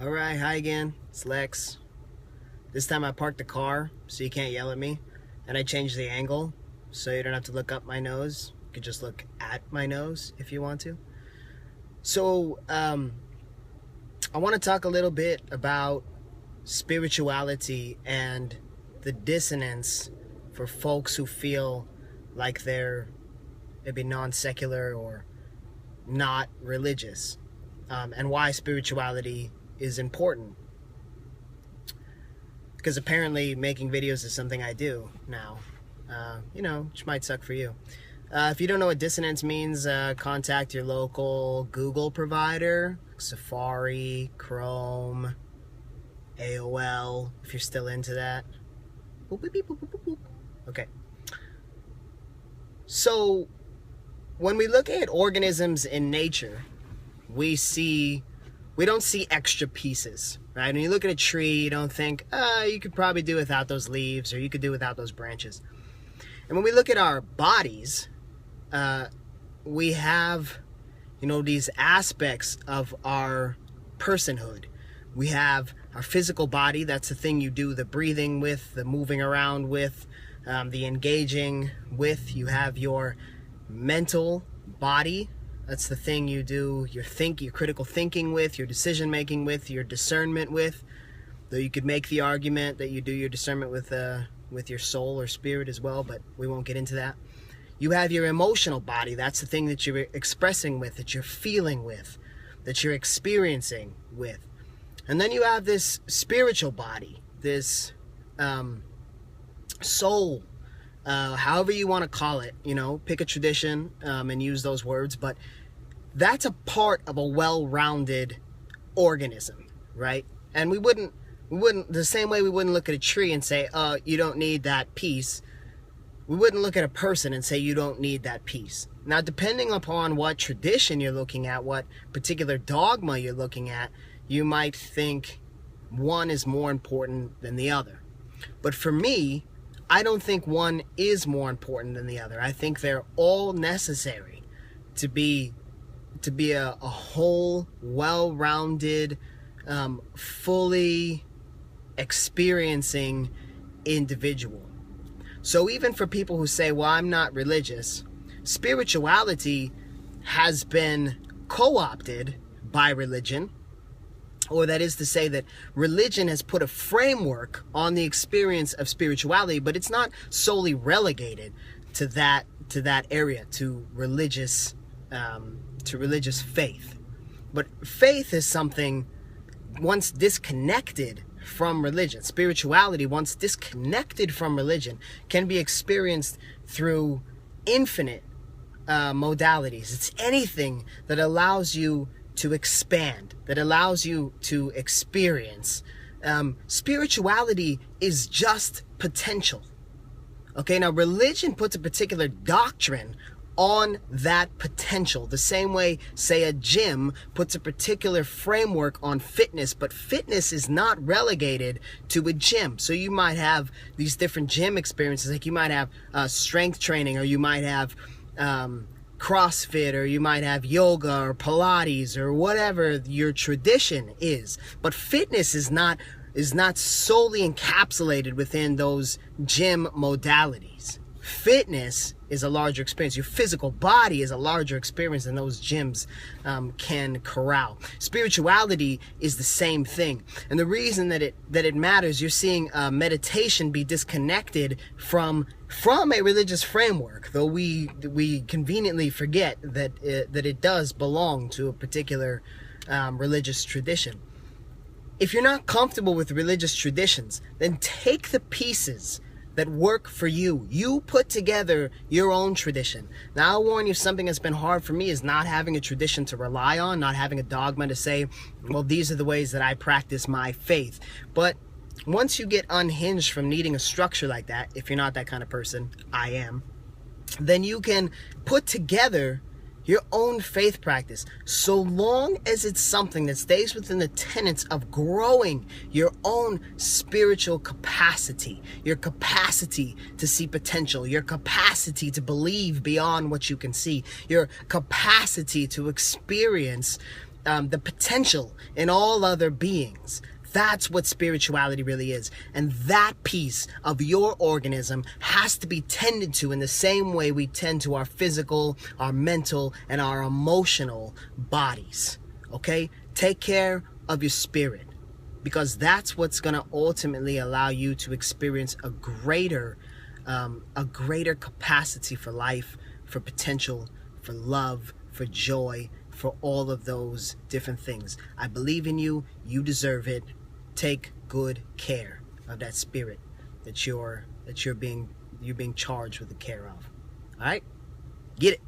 Alright, hi again. It's Lex. This time I parked the car so you can't yell at me. And I changed the angle so you don't have to look up my nose. You could just look at my nose if you want to. So, I want to talk a little bit about spirituality and the dissonance for folks who feel like they're maybe non-secular or not religious, and why spirituality is important. Because apparently making videos is something I do now, which might suck for you. If you don't know what dissonance means, contact your local Google provider, Safari, Chrome, AOL, if you're still into that. Boop, boop, boop, boop, boop, boop. Okay. So, when we look at organisms in nature, we don't see extra pieces, right? When you look at a tree, you don't think, you could probably do without those leaves, or you could do without those branches. And when we look at our bodies, we have, these aspects of our personhood. We have our physical body, that's the thing you do the breathing with, the moving around with, the engaging with. You have your mental body, that's the thing you do your critical thinking with, your decision making with, your discernment with. Though you could make the argument that you do your discernment with your soul or spirit as well, but we won't get into that. You have your emotional body, that's the thing that you're expressing with, that you're feeling with, that you're experiencing with. And then you have this spiritual body, this soul, however you want to call it, pick a tradition and use those words, but that's a part of a well-rounded organism, right? And we wouldn't, the same way we wouldn't look at a tree and say, you don't need that piece. We wouldn't look at a person and say, you don't need that piece. Now, depending upon what tradition you're looking at, what particular dogma you're looking at, you might think one is more important than the other. But for me, I don't think one is more important than the other. I think they're all necessary to be a whole, well-rounded, fully experiencing individual. So even for people who say, well, I'm not religious, spirituality has been co-opted by religion. Or that is to say that religion has put a framework on the experience of spirituality, but it's not solely relegated to that area, to religious faith. But faith is something once disconnected from religion. Spirituality, once disconnected from religion, can be experienced through infinite modalities. It's anything that allows you to expand, that allows you to experience. Spirituality is just potential. Okay, now religion puts a particular doctrine on that potential. The same way, say, a gym puts a particular framework on fitness, but fitness is not relegated to a gym. So you might have these different gym experiences, like you might have strength training, or you might have CrossFit, or you might have yoga or Pilates or whatever your tradition is. But fitness is not solely encapsulated within those gym modalities. Fitness is a larger experience. Your physical body is a larger experience than those gyms can corral. Spirituality is the same thing. And the reason that it matters, you're seeing meditation be disconnected from a religious framework, though we conveniently forget that it does belong to a particular religious tradition. If you're not comfortable with religious traditions, then take the pieces that work for you. You put together your own tradition. Now, I'll warn you, something that's been hard for me is not having a tradition to rely on, not having a dogma to say, well, these are the ways that I practice my faith. But once you get unhinged from needing a structure like that, if you're not that kind of person, I am, then you can put together your own faith practice, so long as it's something that stays within the tenets of growing your own spiritual capacity, your capacity to see potential, your capacity to believe beyond what you can see, your capacity to experience the potential in all other beings. That's what spirituality really is. And that piece of your organism has to be tended to in the same way we tend to our physical, our mental, and our emotional bodies. Okay? Take care of your spirit, because that's what's going to ultimately allow you to experience a greater capacity for life, for potential, for love, for joy, for all of those different things. I believe in you. You deserve it. Take good care of that spirit that you're being charged with the care of. All right? Get it.